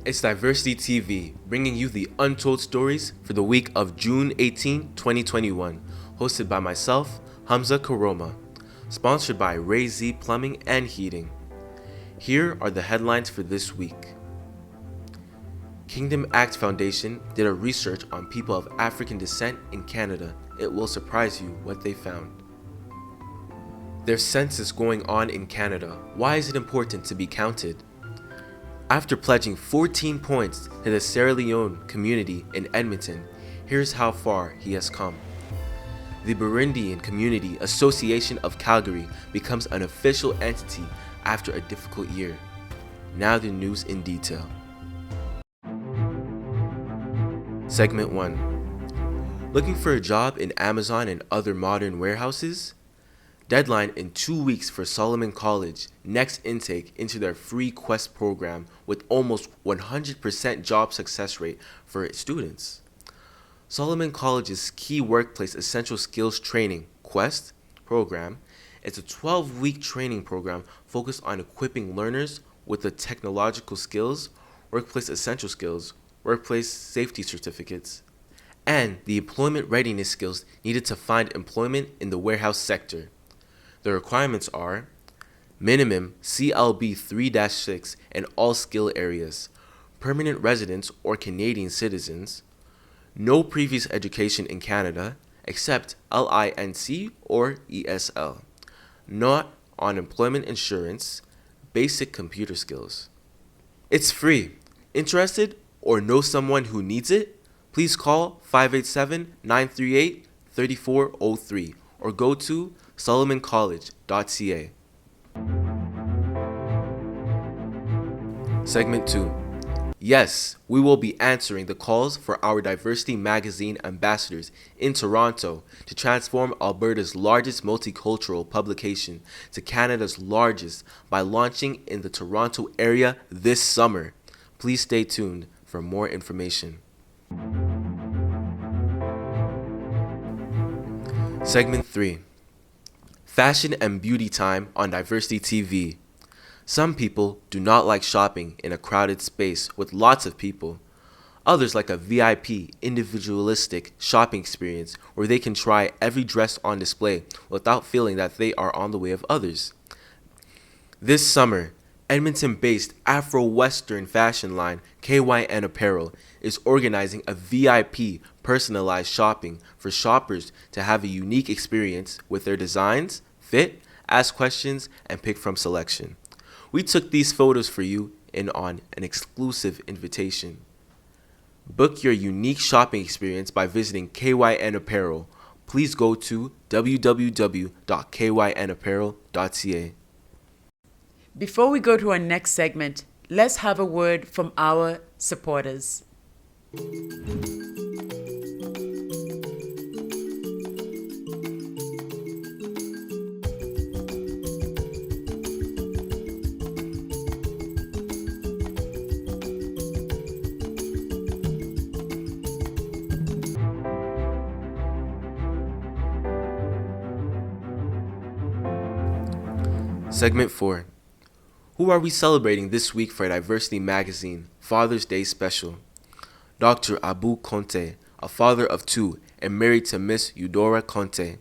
It's Diversity TV, bringing you the Untold stories for the week of June 18, 2021, hosted by myself, Hamza Koroma, sponsored by Ray Z Plumbing and Heating. Here are the headlines for this week. Kingdom Act Foundation did a research on people of African descent in Canada. It will surprise you what they found. There's census going on in Canada. Why is it important to be counted? After pledging 14 points to the Sierra Leone Community in Edmonton, here's how far he has come. The Burundian Community Association of Calgary becomes an official entity after a difficult year. Now the news in detail. Segment 1. Looking for a job in Amazon and other modern warehouses? Deadline in 2 weeks for Solomon College next intake into their free Quest program with almost 100% job success rate for its students. Solomon College's key workplace essential skills training Quest program is a 12-week training program focused on equipping learners with the technological skills, workplace essential skills, workplace safety certificates, and the employment readiness skills needed to find employment in the warehouse sector. The requirements are minimum CLB 3-6 in all skill areas, permanent residents or Canadian citizens, no previous education in Canada except LINC or ESL, not on employment insurance, basic computer skills. It's free. Interested or know someone who needs it? Please call 587-938-3403 or go to solomoncollege.ca. Segment 2. Yes, we will be answering the calls for our Diversity Magazine ambassadors in Toronto to transform Alberta's largest multicultural publication to Canada's largest by launching in the Toronto area this summer. Please stay tuned for more information. Segment 3. Fashion and beauty time on Diversity TV. Some people do not like shopping in a crowded space with lots of people. Others like a VIP, individualistic shopping experience where they can try every dress on display without feeling that they are on the way of others. This summer, Edmonton-based Afro-Western fashion line KYN Apparel is organizing a VIP personalized shopping for shoppers to have a unique experience with their designs, fit, ask questions, and pick from selection. We took these photos for you on an exclusive invitation. Book your unique shopping experience by visiting KYN Apparel. Please go to www.kynapparel.ca. Before we go to our next segment, let's have a word from our supporters. Segment 4. Who are we celebrating this week for Diversity Magazine Father's Day Special? Dr. Abu Conte, a father of 2 and married to Miss Eudora Conte.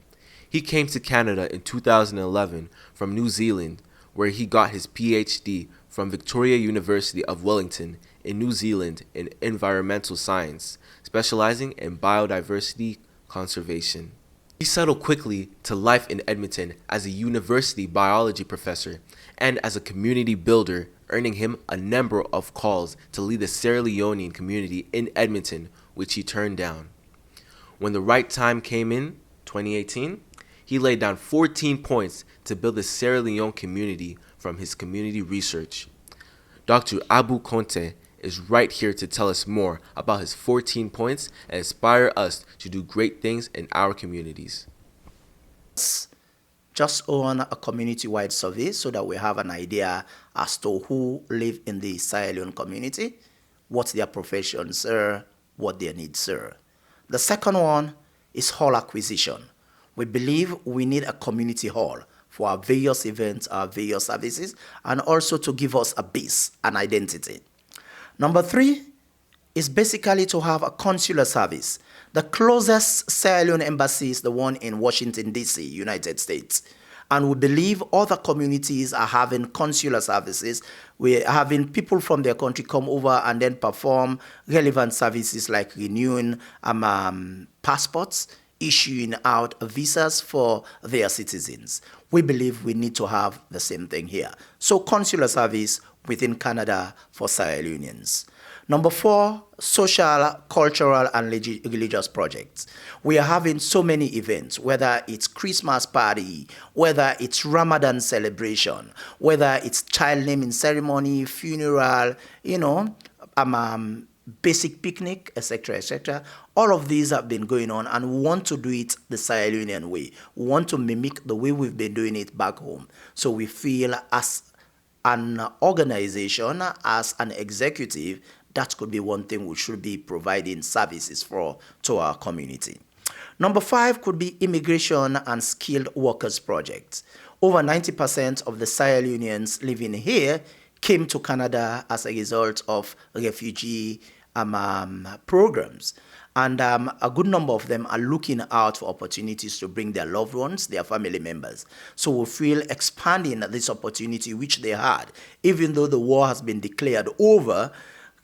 He came to Canada in 2011 from New Zealand, where he got his PhD from Victoria University of Wellington in New Zealand in environmental science, specializing in biodiversity conservation. He settled quickly to life in Edmonton as a university biology professor and as a community builder, earning him a number of calls to lead the Sierra Leone Community in Edmonton, which he turned down. When the right time came in 2018, he laid down 14 points to build the Sierra Leone Community from his community research. Dr. Abu Conte is right here to tell us more about his 14 points and inspire us to do great things in our communities. Just on a community-wide survey so that we have an idea as to who live in the Sierra Leone community, what their professions are, what their needs are. The second one is hall acquisition. We believe we need a community hall for our various events, our various services, and also to give us a base, an identity. Number 3 is basically to have a consular service. The closest Sierra Leone embassy is the one in Washington, D.C., United States. And we believe other communities are having consular services. We're having people from their country come over and then perform relevant services like renewing passports, issuing out visas for their citizens. We believe we need to have the same thing here. So consular service within Canada for Sierra Leoneans. Number 4, social, cultural, and religious projects. We are having so many events, whether it's Christmas party, whether it's Ramadan celebration, whether it's child naming ceremony, funeral, basic picnic, etc., etc. All of these have been going on, and we want to do it the Sierra Leonean way. We want to mimic the way we've been doing it back home. So we feel as an organization, as an executive, that could be one thing we should be providing services to our community. Number 5 could be immigration and skilled workers projects. Over 90% of the Sierra Leoneans living here came to Canada as a result of refugee programs. And a good number of them are looking out for opportunities to bring their loved ones, their family members. So we feel expanding this opportunity which they had, even though the war has been declared over,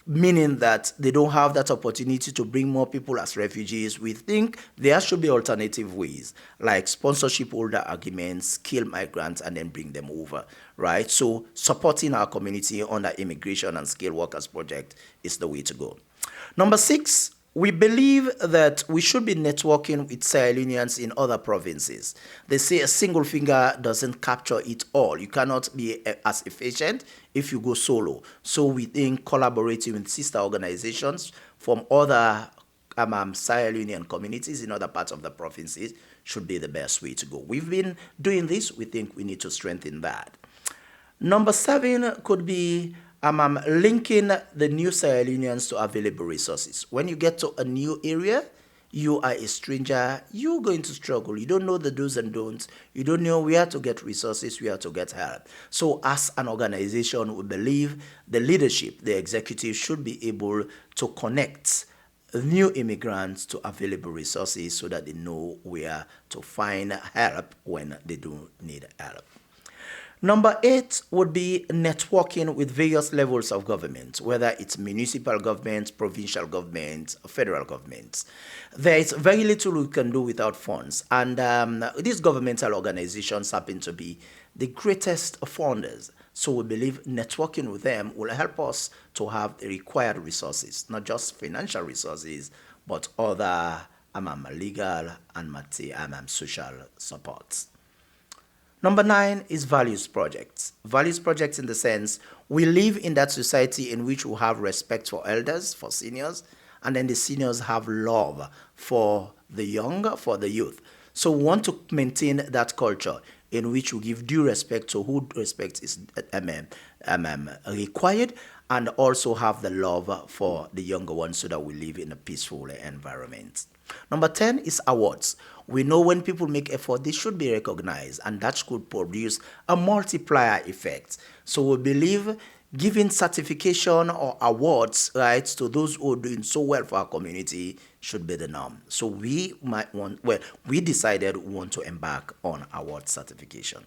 meaning that they don't have that opportunity to bring more people as refugees. We think there should be alternative ways, like sponsorship holder agreements, skilled migrants, and then bring them over, right? So supporting our community on the immigration and skilled workers project is the way to go. Number 6, we believe that we should be networking with Sierra Leoneans in other provinces. They say a single finger doesn't capture it all. You cannot be as efficient if you go solo. So we think collaborating with sister organizations from other Sierra Leonean communities in other parts of the provinces should be the best way to go. We've been doing this. We think we need to strengthen that. Number 7 could be linking the new Sierra Leoneans to available resources. When you get to a new area, you are a stranger, you're going to struggle. You don't know the do's and don'ts. You don't know where to get resources, where to get help. So as an organization, we believe the leadership, the executive should be able to connect new immigrants to available resources so that they know where to find help when they do need help. Number 8 would be networking with various levels of government, whether it's municipal governments, provincial governments, federal governments. There is very little we can do without funds, and these governmental organizations happen to be the greatest funders. So we believe networking with them will help us to have the required resources, not just financial resources, but other legal and social supports. Number 9 is values projects. Values projects in the sense we live in that society in which we have respect for elders, for seniors, and then the seniors have love for the young, for the youth. So we want to maintain that culture in which we give due respect to who respect is required, and also have the love for the younger ones so that we live in a peaceful environment. Number 10 is awards. We know when people make effort, they should be recognized, and that could produce a multiplier effect. So we believe giving certification or awards, right, to those who are doing so well for our community should be the norm. So we decided we want to embark on award certification.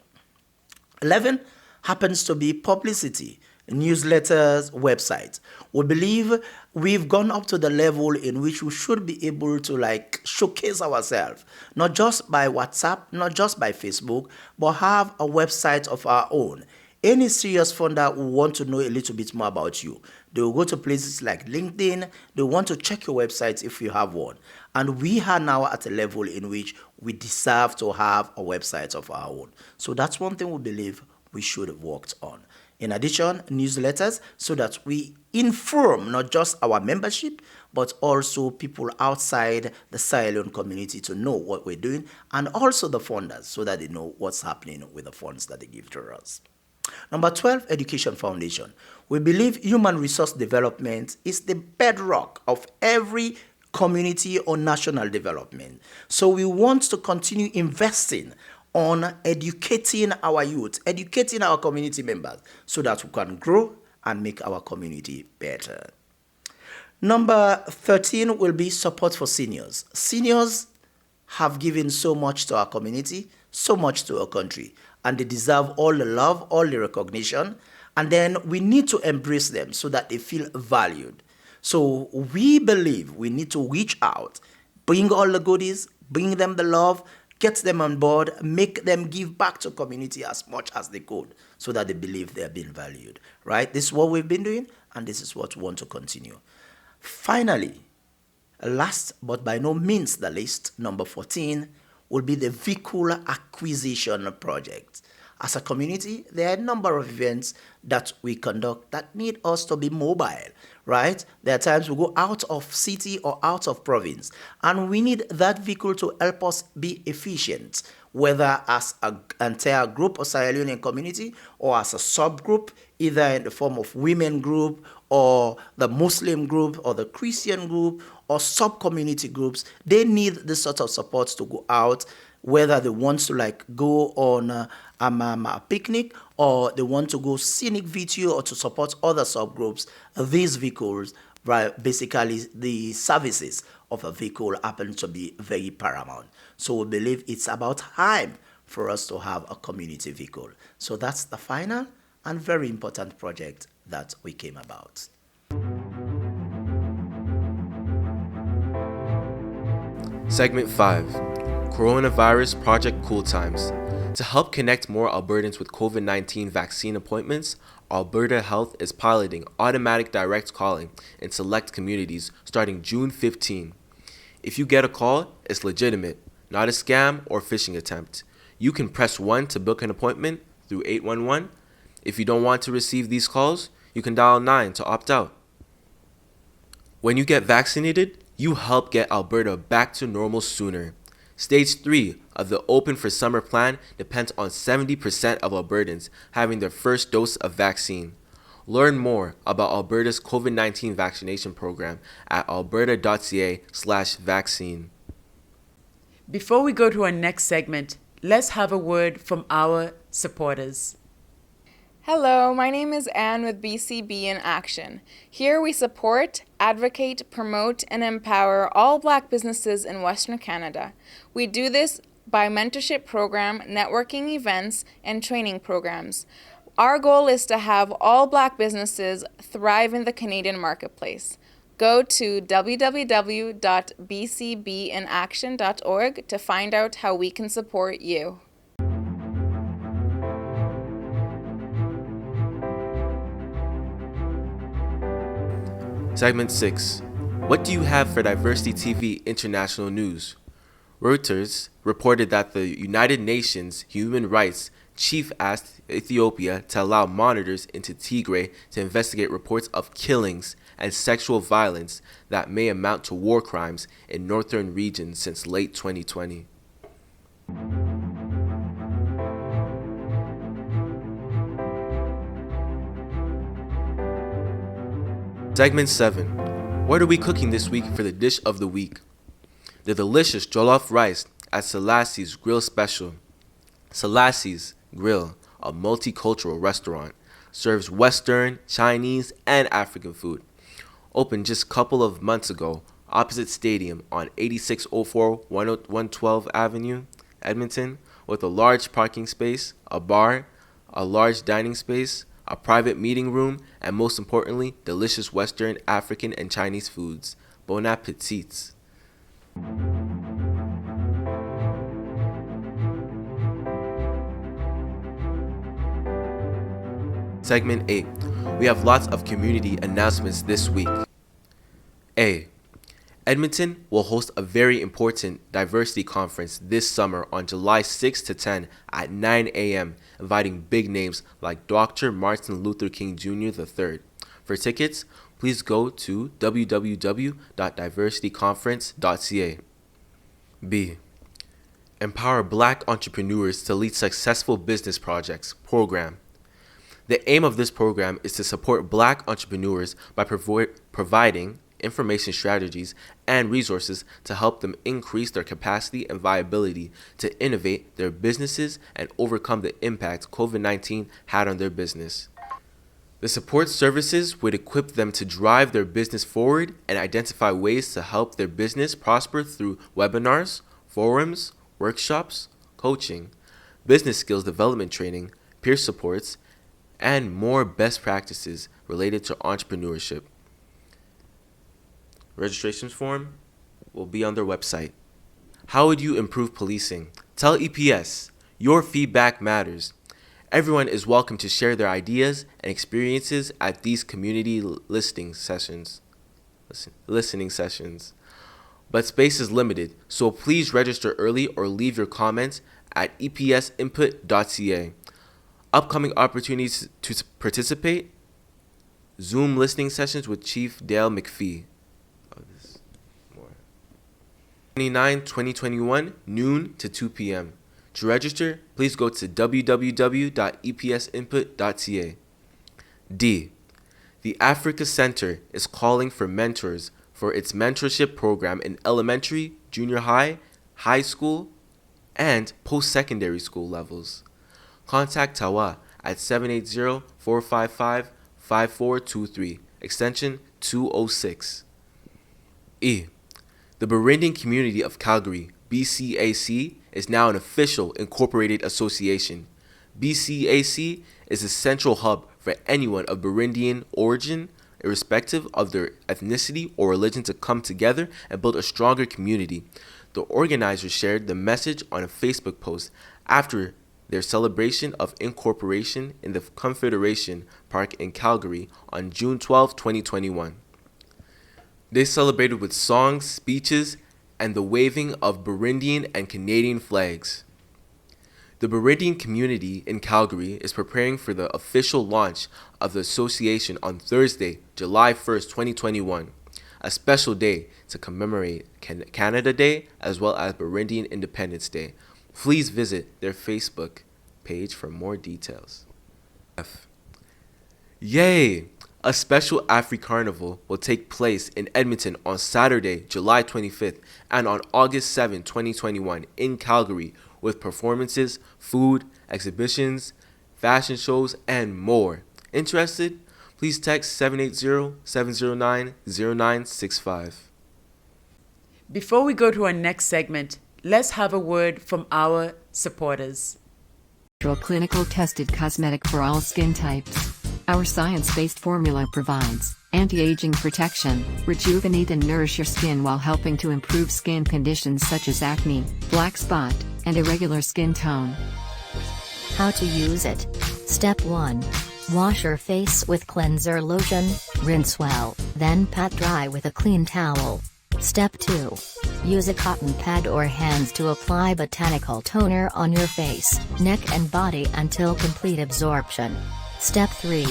11 happens to be publicity. Newsletters, websites. We believe we've gone up to the level in which we should be able to showcase ourselves, not just by WhatsApp, not just by Facebook, but have a website of our own. Any serious funder who want to know a little bit more about you, they will go to places like LinkedIn. They want to check your website if you have one. And we are now at a level in which we deserve to have a website of our own. So that's one thing we believe we should have worked on. In addition, newsletters, so that we inform not just our membership, but also people outside the Sierra Leone community to know what we're doing, and also the funders so that they know what's happening with the funds that they give to us. Number 12, Education Foundation. We believe human resource development is the bedrock of every community or national development. So we want to continue investing on educating our youth, educating our community members so that we can grow and make our community better. Number 13 will be support for seniors. Seniors have given so much to our community, so much to our country, and they deserve all the love, all the recognition, and then we need to embrace them so that they feel valued. So we believe we need to reach out, bring all the goodies, bring them the love, get them on board, make them give back to community as much as they could so that they believe they're being valued, right? This is what we've been doing, and this is what we want to continue. Finally, last but by no means the least, number 14 will be the vehicle acquisition project. As a community, there are a number of events that we conduct that need us to be mobile, right? There are times we go out of city or out of province, and we need that vehicle to help us be efficient, whether as an entire group of Sierra Leone community or as a subgroup, either in the form of women group or the Muslim group or the Christian group or sub-community groups. They need this sort of support to go out, whether they want to go on a picnic or they want to go scenic video or to support other subgroups. These vehicles, right, basically the services of a vehicle happen to be very paramount. So we believe it's about time for us to have a community vehicle. So that's the final and very important project that we came about. Segment 5, Coronavirus Project Cool Times. To help connect more Albertans with COVID-19 vaccine appointments, Alberta Health is piloting automatic direct calling in select communities starting June 15. If you get a call, it's legitimate, not a scam or phishing attempt. You can press 1 to book an appointment through 811. If you don't want to receive these calls, you can dial 9 to opt out. When you get vaccinated, you help get Alberta back to normal sooner. Stage 3 of the Open for Summer plan depends on 70% of Albertans having their first dose of vaccine. Learn more about Alberta's COVID-19 vaccination program at alberta.ca/vaccine. Before we go to our next segment, let's have a word from our supporters. Hello, my name is Anne with BCB in Action. Here we support, advocate, promote, and empower all Black businesses in Western Canada. We do this by mentorship program, networking events, and training programs. Our goal is to have all Black businesses thrive in the Canadian marketplace. Go to www.bcbinaction.org to find out how we can support you. Segment 6. What do you have for Diversity TV International News? Reuters reported that the United Nations Human Rights Chief asked Ethiopia to allow monitors into Tigray to investigate reports of killings and sexual violence that may amount to war crimes in northern regions since late 2020. Segment 7. What are we cooking this week for the dish of the week? The delicious jollof rice at Selassie's Grill Special. Selassie's Grill, a multicultural restaurant, serves Western, Chinese, and African food. Opened just a couple of months ago, opposite Stadium on 8604 112 Avenue, Edmonton, with a large parking space, a bar, a large dining space, a private meeting room, and most importantly, delicious Western, African, and Chinese foods. Bon appetit. Segment 8. We have lots of community announcements this week. A. Edmonton will host a very important diversity conference this summer on July 6 to 10 at 9 a.m., inviting big names like Dr. Martin Luther King Jr. III. For tickets, please go to www.diversityconference.ca. B. Empower Black entrepreneurs to lead successful business projects program. The aim of this program is to support Black entrepreneurs by providing information strategies and resources to help them increase their capacity and viability to innovate their businesses and overcome the impact COVID-19 had on their business. The support services would equip them to drive their business forward and identify ways to help their business prosper through webinars, forums, workshops, coaching, business skills development training, peer supports, and more best practices related to entrepreneurship. Registration form will be on their website. How would you improve policing? Tell EPS, your feedback matters. Everyone is welcome to share their ideas and experiences at these community listening sessions. But space is limited, so please register early or leave your comments at epsinput.ca. Upcoming opportunities to participate: Zoom listening sessions with Chief Dale McPhee. 29/2021, noon to 2 p.m. To register, please go to www.epsinput.ca. D. The Africa Center is calling for mentors for its mentorship program in elementary, junior high, high school, and post-secondary school levels. Contact Tawa at 780-455-5423, extension 206. E. The Burundian Community of Calgary, BCAC, is now an official incorporated association. BCAC is a central hub for anyone of Burundian origin, irrespective of their ethnicity or religion, to come together and build a stronger community. The organizers shared the message on a Facebook post after their celebration of incorporation in the Confederation Park in Calgary on June 12, 2021. They celebrated with songs, speeches, and the waving of Burundian and Canadian flags. The Burundian community in Calgary is preparing for the official launch of the association on Thursday, July 1st, 2021, a special day to commemorate Canada Day as well as Burundian Independence Day. Please visit their Facebook page for more details. F. Yay! A special Afri Carnival will take place in Edmonton on Saturday, July 25th, and on August 7, 2021, in Calgary, with performances, food, exhibitions, fashion shows, and more. Interested? Please text 780-709-0965. Before we go to our next segment, let's have a word from our supporters. Clinical tested cosmetic for all skin types. Our science-based formula provides anti-aging protection, rejuvenate and nourish your skin while helping to improve skin conditions such as acne, black spot, and irregular skin tone. How to use it. Step 1. Wash your face with cleanser lotion, rinse well, then pat dry with a clean towel. Step 2. Use a cotton pad or hands to apply botanical toner on your face, neck and body until complete absorption. Step 3.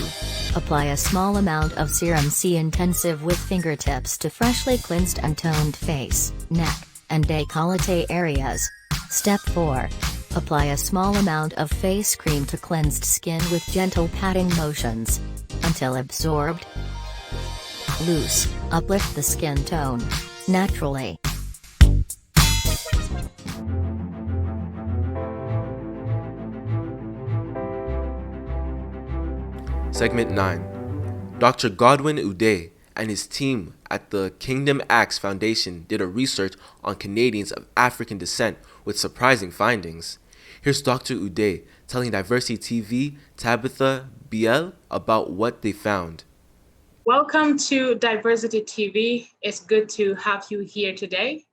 Apply a small amount of Serum C Intensive with fingertips to freshly cleansed and toned face, neck, and décolleté areas. Step 4. Apply a small amount of face cream to cleansed skin with gentle patting motions. Until absorbed. Loose, uplift the skin tone. Naturally. Segment 9. Dr. Godwin Uday and his team at the Kingdom Acts Foundation did a research on Canadians of African descent with surprising findings. Here's Dr. Uday telling Diversity TV Tabitha Biel about what they found. Welcome to Diversity TV. It's good to have you here today.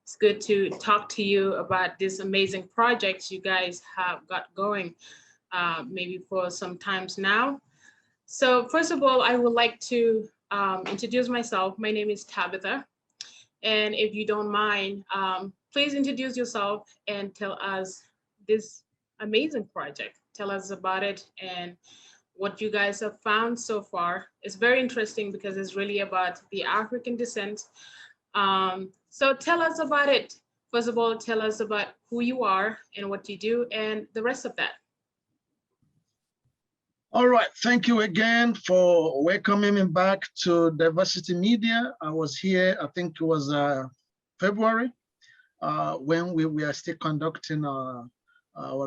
It's good to talk to you about this amazing project you guys have got going, maybe for some times now. So first of all, I would like to introduce myself. My name is Tabitha. And if you don't mind, please introduce yourself and tell us this amazing project. Tell us about it and what you guys have found so far. It's very interesting because it's really about the African descent. So tell us about it. First of all, tell us about who you are and what you do and the rest of that. All right, thank you again for welcoming me back to Diversity Media. I was here, I think it was February, when we are still conducting our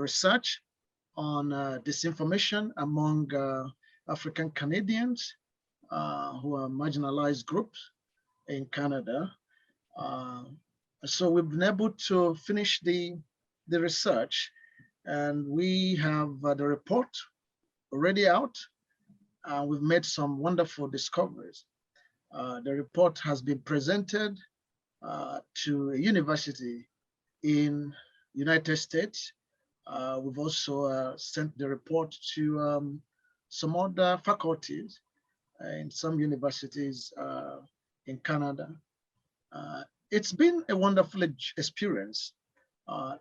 research on disinformation among African Canadians who are marginalized groups in Canada. So we've been able to finish the research, and we have the report already out. We've made some wonderful discoveries. The report has been presented to a university in United States. We've also sent the report to some other faculties in some universities in Canada. It's been a wonderful experience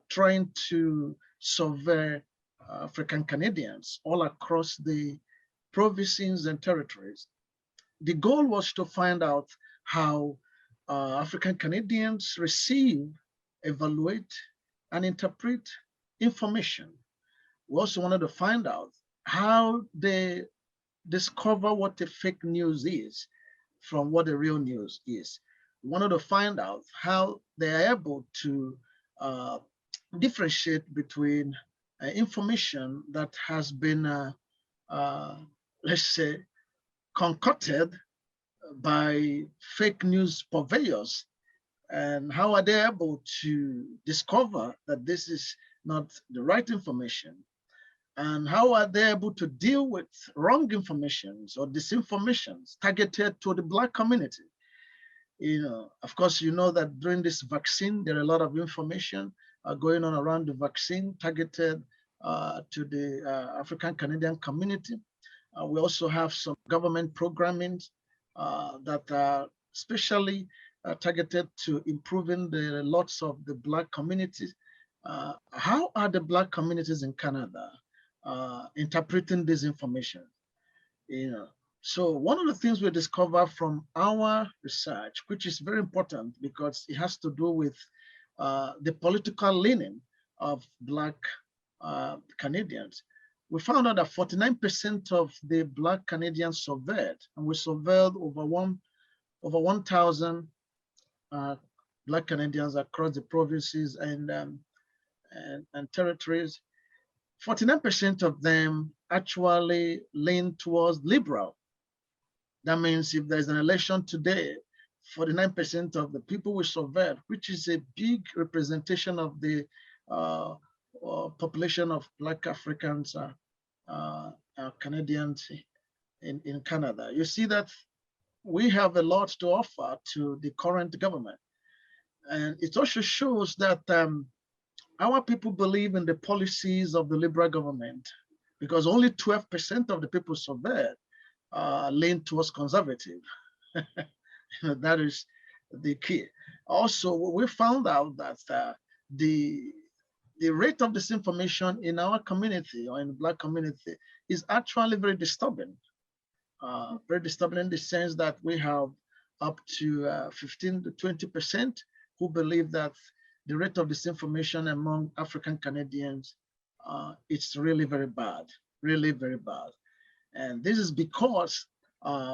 trying to survey African Canadians all across the provinces and territories. The goal was to find out how African Canadians receive, evaluate, and interpret information. We also wanted to find out how they discover what a fake news is from what the real news is. We wanted to find out how they are able to differentiate between information that has been, let's say, concocted by fake news purveyors, and how are they able to discover that this is not the right information, and how are they able to deal with wrong informations or disinformations targeted to the Black community. Of course, you know that during this vaccine, there are a lot of information going on around the vaccine targeted to the African Canadian community. We also have some government programming that are especially targeted to improving the lots of the Black communities. How are the Black communities in Canada interpreting this information? So one of the things we discover from our research, which is very important because it has to do with the political leaning of Black Canadians, we found out that 49% of the Black Canadians surveyed, and we surveyed over 1,000 Black Canadians across the provinces and territories. 49% of them actually lean towards liberal. That means if there's an election today, 49% of the people we surveyed, which is a big representation of the population of Black Africans, Canadians in Canada. You see that we have a lot to offer to the current government. And it also shows that our people believe in the policies of the Liberal government, because only 12% of the people surveyed lean towards conservative. That is the key. Also, we found out that the rate of disinformation in our community or in the Black community is actually very disturbing. Very disturbing in the sense that we have up to 15 to 20% who believe that the rate of disinformation among African Canadians, it's really very bad, really very bad. And this is because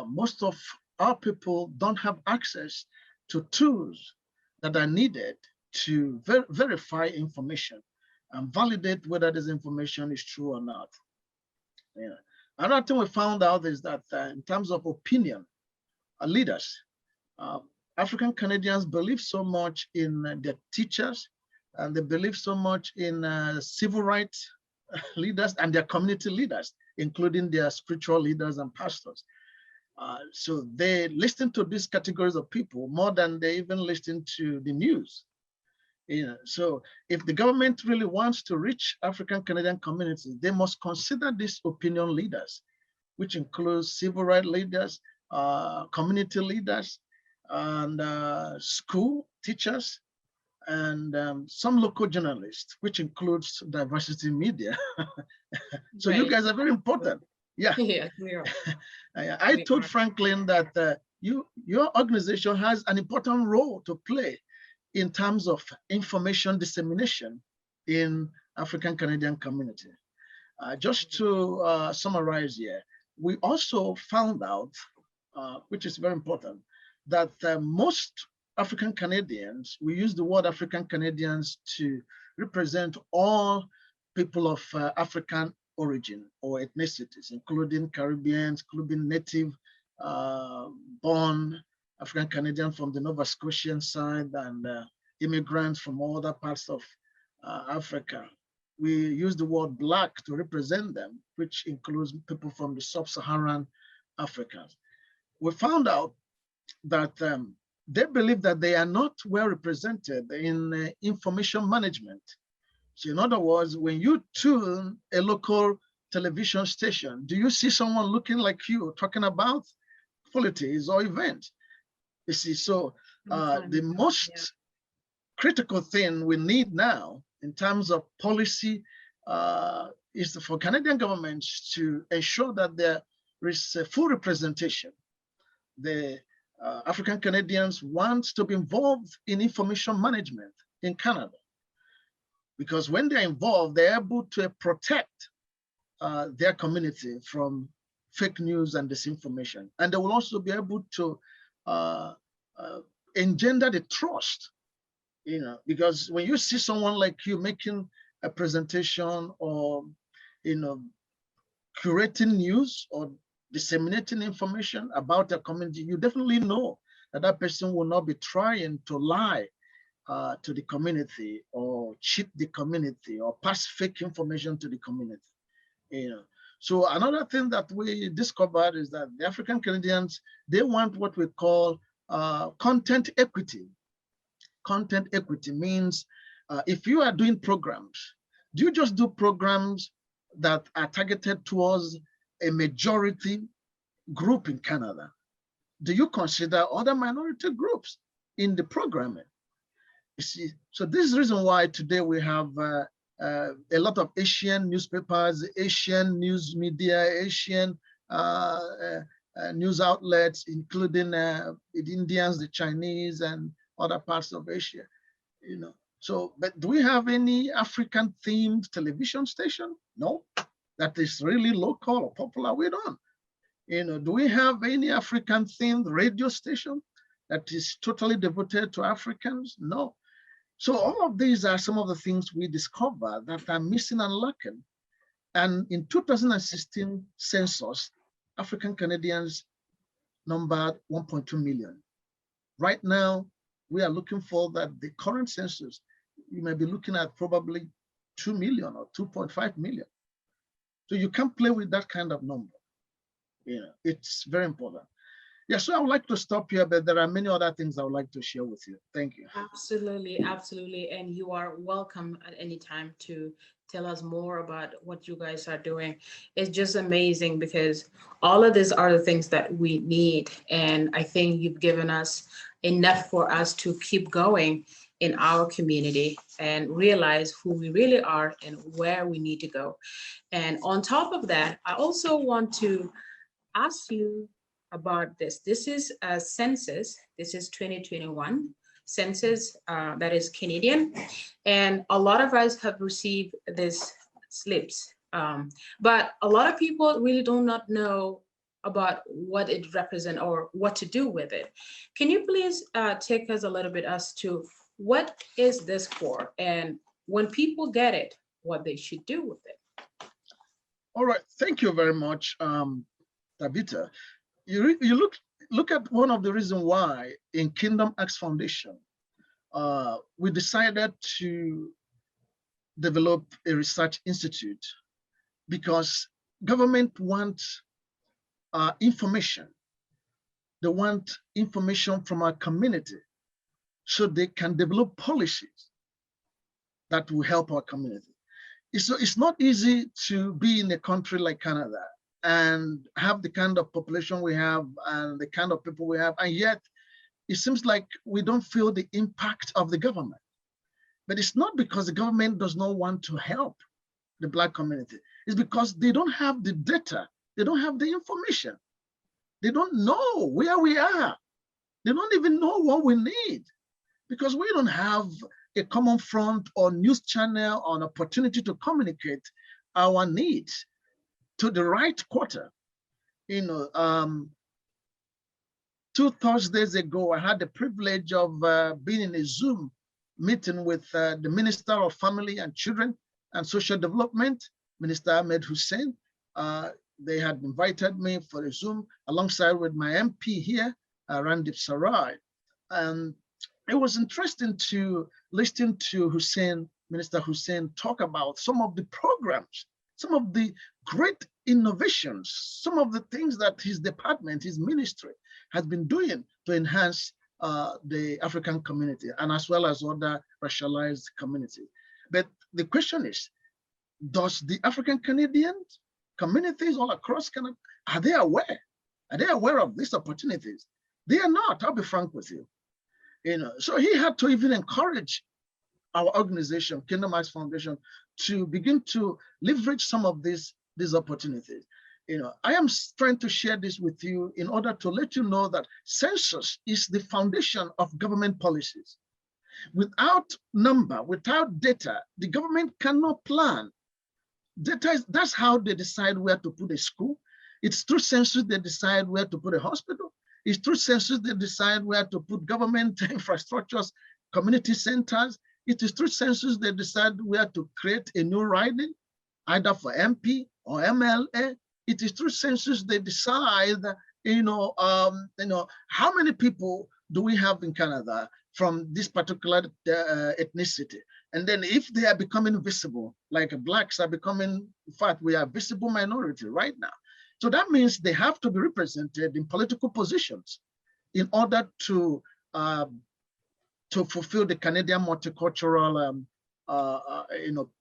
most of our people don't have access to tools that are needed to verify information and validate whether this information is true or not. Another thing we found out is that in terms of opinion, leaders, African Canadians believe so much in their teachers, and they believe so much in civil rights leaders and their community leaders, including their spiritual leaders and pastors. So they listen to these categories of people more than they even listen to the news. So if the government really wants to reach African Canadian communities, they must consider these opinion leaders, which includes civil rights leaders, community leaders, and school teachers, and some local journalists, which includes diversity media. So right. You guys are very important. Yeah. Yes, we are. I told Franklin that your organization has an important role to play in terms of information dissemination in African Canadian community. Just to summarize here, we also found out, which is very important, that most African Canadians, we use the word African Canadians to represent all people of African origin or ethnicities, including Caribbeans, including native born African Canadian from the Nova Scotian side, and immigrants from other parts of Africa. We use the word Black to represent them, which includes people from the sub-Saharan Africa. We found out that they believe that they are not well represented in information management. So in other words, when you tune a local television station, do you see someone looking like you talking about politics or events? You see, so the most critical thing we need now in terms of policy is for Canadian governments to ensure that there is a full representation. The African Canadians want to be involved in information management in Canada, because when they're involved, they're able to protect their community from fake news and disinformation. And they will also be able to engender the trust, because when you see someone like you making a presentation or, curating news or disseminating information about a community, you definitely know that that person will not be trying to lie to the community or cheat the community or pass fake information to the community. So another thing that we discovered is that the African Canadians, they want what we call content equity. Content equity means if you are doing programs, do you just do programs that are targeted towards a majority group in Canada? Do you consider other minority groups in the programming? You see, so this is the reason why today we have a lot of Asian newspapers, Asian news media, Asian news outlets, including the Indians, the Chinese, and other parts of Asia. So, but do we have any African themed television station? No, that is really local or popular. We don't. Do we have any African themed radio station that is totally devoted to Africans? No. So all of these are some of the things we discovered that are missing and lacking. And in 2016 census, African Canadians numbered 1.2 million. Right now, we are looking for that the current census, you may be looking at probably 2 million or 2.5 million. So you can't play with that kind of number. It's very important. Yeah, so I would like to stop here, but there are many other things I would like to share with you. Thank you. Absolutely, absolutely. And you are welcome at any time to tell us more about what you guys are doing. It's just amazing because all of these are the things that we need. And I think you've given us enough for us to keep going in our community and realize who we really are and where we need to go. And on top of that, I also want to ask you about this. This is a census. This is 2021 census that is Canadian. And a lot of us have received these slips. But a lot of people really do not know about what it represents or what to do with it. Can you please take us a little bit as to what is this for? And when people get it, what they should do with it? All right, thank you very much, Tabitha. You look at one of the reasons why in Kingdom X Foundation, we decided to develop a research institute because government wants information. They want information from our community so they can develop policies that will help our community. It's not easy to be in a country like Canada and have the kind of population we have and the kind of people we have, and yet it seems like we don't feel the impact of the government. But it's not because the government does not want to help the Black community. It's because they don't have the data. They don't have the information. They don't know where we are. They don't even know what we need because we don't have a common front or news channel or an opportunity to communicate our needs to the right quarter. 2 Thursdays ago, I had the privilege of being in a Zoom meeting with the Minister of Family and Children and Social Development Minister Ahmed Hussein. They had invited me for a Zoom alongside with my MP here, Randip Sarai. And it was interesting to listen to Minister Hussein talk about some of the programs, some of the great innovations, some of the things that his department, his ministry has been doing to enhance the African community and as well as other racialized communities. But the question is, does the African Canadian communities all across Canada, are they aware? Are they aware of these opportunities? They are not, I'll be frank with you. So he had to even encourage our organization, Kingdom Heights Foundation, to begin to leverage some of these opportunities. I am trying to share this with you in order to let you know that census is the foundation of government policies. Without number, without data, the government cannot plan. That's how they decide where to put a school. It's through census they decide where to put a hospital. It's through census they decide where to put government infrastructures, community centers. It is through census they decide where to create a new riding, either for MP or MLA. It is through census they decide, how many people do we have in Canada from this particular ethnicity. And then if they are becoming visible, like Blacks are becoming, in fact, we are a visible minority right now. So that means they have to be represented in political positions in order to fulfill the Canadian multicultural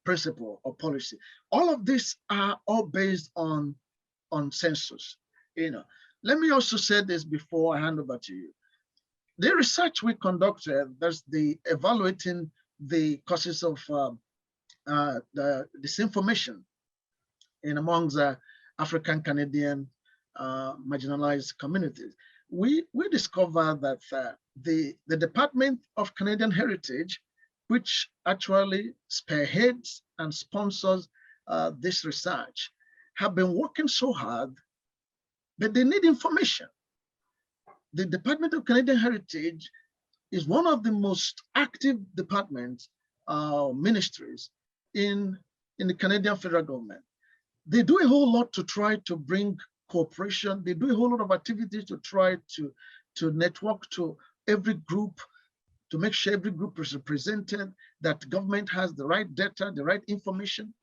principle or policy. All of these are all based on census. Let me also say this before I hand over to you. The research we conducted, that's the evaluating the causes of the disinformation amongst African Canadian marginalized communities. We discovered that the Department of Canadian Heritage, which actually spearheads and sponsors this research, have been working so hard, but they need information. The Department of Canadian Heritage is one of the most active departments, ministries in the Canadian federal government. They do a whole lot to try to bring cooperation. They do a whole lot of activities to try to network to every group, to make sure every group is represented, that government has the right data, the right information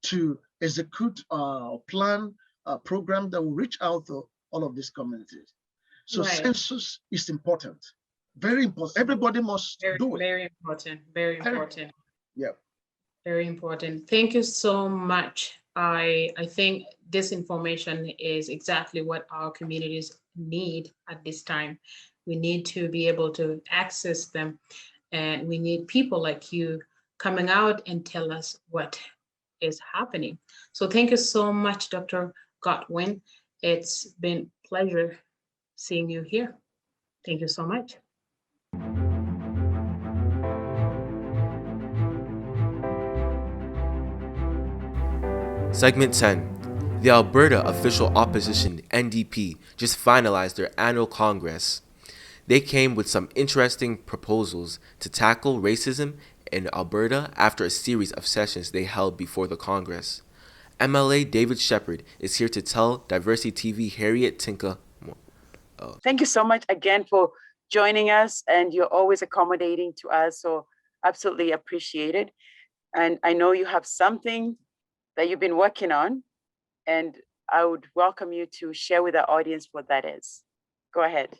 to execute a plan, a program that will reach out to all of these communities. So right. Census is important, very important. Everybody must do it. Very important, very important. Yeah. Very important. Thank you so much. I think this information is exactly what our communities need at this time. We need to be able to access them, and we need people like you coming out and tell us what is happening. So thank you so much, Dr. Godwin. It's been a pleasure seeing you here. Thank you so much. Segment 10. The Alberta Official Opposition, NDP, just finalized their annual Congress. They came with some interesting proposals to tackle racism in Alberta after a series of sessions they held before the Congress. MLA David Shepherd is here to tell Diversity TV Harriet Tinka more. Thank you so much again for joining us, and you're always accommodating to us, so absolutely appreciate it. And I know you have something that you've been working on, and I would welcome you to share with our audience what that is. Go ahead.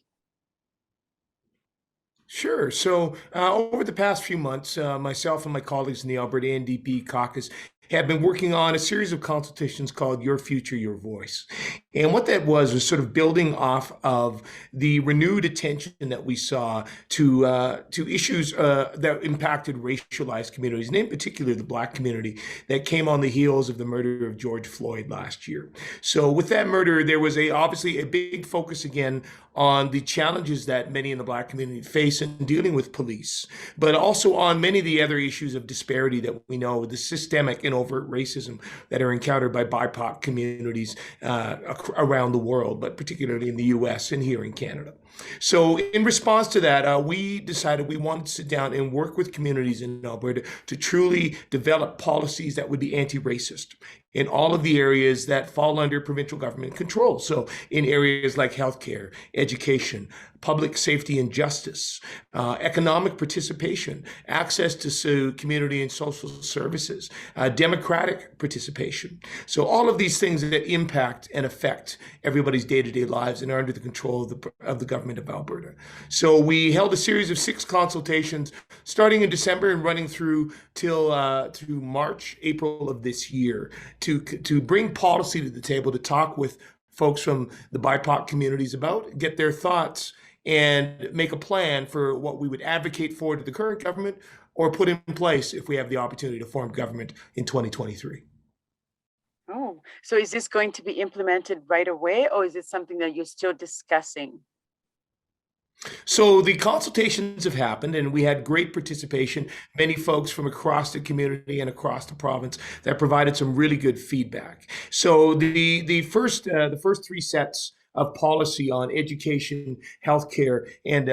Sure. So over the past few months, myself and my colleagues in the Alberta NDP caucus have been working on a series of consultations called Your Future, Your Voice. And what that was sort of building off of the renewed attention that we saw to issues that impacted racialized communities, and in particular the Black community, that came on the heels of the murder of George Floyd last year. So with that murder, there was obviously a big focus again on the challenges that many in the Black community face in dealing with police, but also on many of the other issues of disparity that we know, the systemic and overt racism that are encountered by BIPOC communities around the world, but particularly in the US and here in Canada. So in response to that, we decided we wanted to sit down and work with communities in Alberta to truly develop policies that would be anti-racist in all of the areas that fall under provincial government control. So in areas like healthcare, education, public safety and justice, economic participation, access to community and social services, democratic participation. So all of these things that impact and affect everybody's day-to-day lives and are under the control of the government of Alberta. So we held a series of 6 consultations starting in December and running through till March, April of this year to bring policy to the table, to talk with folks from the BIPOC communities about, get their thoughts, and make a plan for what we would advocate for to the current government or put in place if we have the opportunity to form government in 2023. Oh, so is this going to be implemented right away, or is it something that you're still discussing? So the consultations have happened, and we had great participation, many folks from across the community and across the province that provided some really good feedback. So the first 3 sets of policy on education, healthcare, and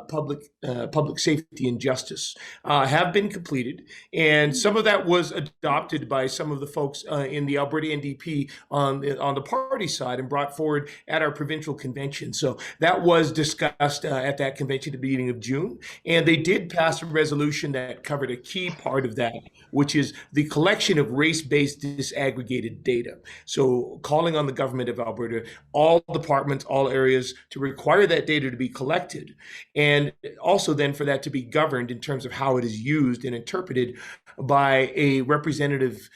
public safety and justice have been completed, and some of that was adopted by some of the folks in the Alberta NDP on the party side and brought forward at our provincial convention. So that was discussed at that convention at the beginning of June, and they did pass a resolution that covered a key part of that, which is the collection of race-based disaggregated data. So calling on the government of Alberta, all departments, all areas, to require that data to be collected, and also then for that to be governed in terms of how it is used and interpreted by a representative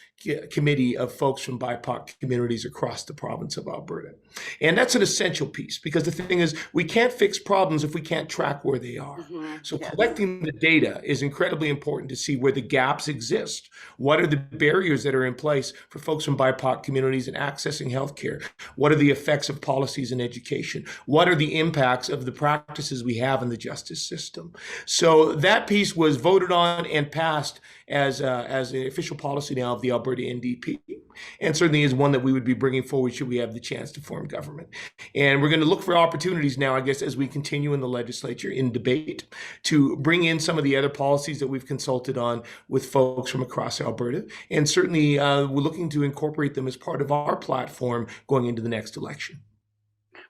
committee of folks from BIPOC communities across the province of Alberta. And that's an essential piece, because the thing is, we can't fix problems if we can't track where they are. So collecting the data is incredibly important to see where the gaps exist. What are the barriers that are in place for folks from BIPOC communities in accessing healthcare? What are the effects of policies in education? What are the impacts of the practices we have in the justice system? So that piece was voted on and passed as an official policy now of the Alberta NDP, and certainly is one that we would be bringing forward should we have the chance to form government. And we're going to look for opportunities now, I guess, as we continue in the legislature in debate to bring in some of the other policies that we've consulted on with folks from across Alberta, and certainly we're looking to incorporate them as part of our platform going into the next election.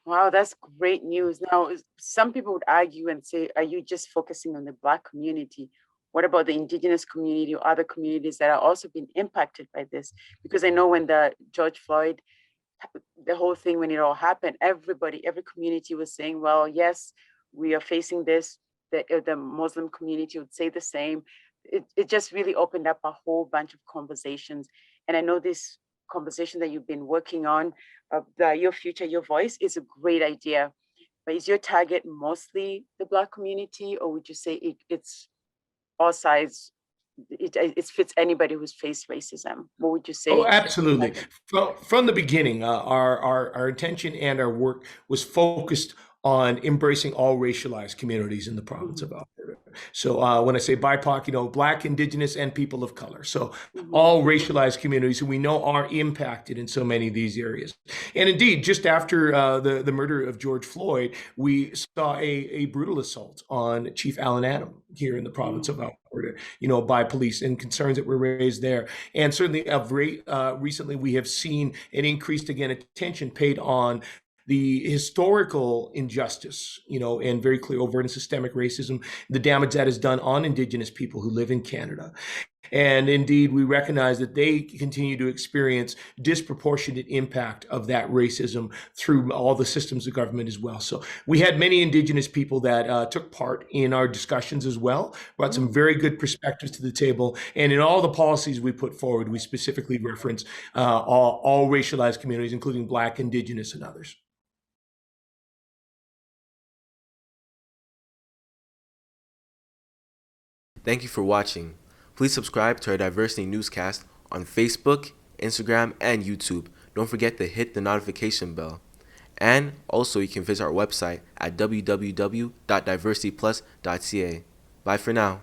Wow, that's great news. Now, some people would argue and say, are you just focusing on the Black community? What about the Indigenous community or other communities that are also being impacted by this? Because I know when the George Floyd, the whole thing, when it all happened, every community was saying, well, yes, we are facing this. The Muslim community would say the same. It just really opened up a whole bunch of conversations. And I know this conversation that you've been working on, Your Future, Your Voice, is a great idea. But is your target mostly the Black community, or would you say it's all sides? It fits anybody who's faced racism? What would you say? Oh, absolutely. From the beginning, our intention and our work was focused on embracing all racialized communities in the province of Alberta. So when I say BIPOC, Black, Indigenous, and people of color. So all racialized communities who we know are impacted in so many of these areas. And indeed, just after the murder of George Floyd, we saw a brutal assault on Chief Allen Adam here in the province of Alberta, by police, and concerns that were raised there. And certainly recently we have seen an increased, again, attention paid on the historical injustice, and very clear, overt and systemic racism, the damage that is done on Indigenous people who live in Canada. And indeed, we recognize that they continue to experience disproportionate impact of that racism through all the systems of government as well. So we had many Indigenous people that took part in our discussions as well, brought some very good perspectives to the table. And in all the policies we put forward, we specifically reference all racialized communities, including Black, Indigenous, and others. Thank you for watching. Please subscribe to our Diversity Newscast on Facebook, Instagram, and YouTube. Don't forget to hit the notification bell. And also you can visit our website at www.diversityplus.ca. Bye for now.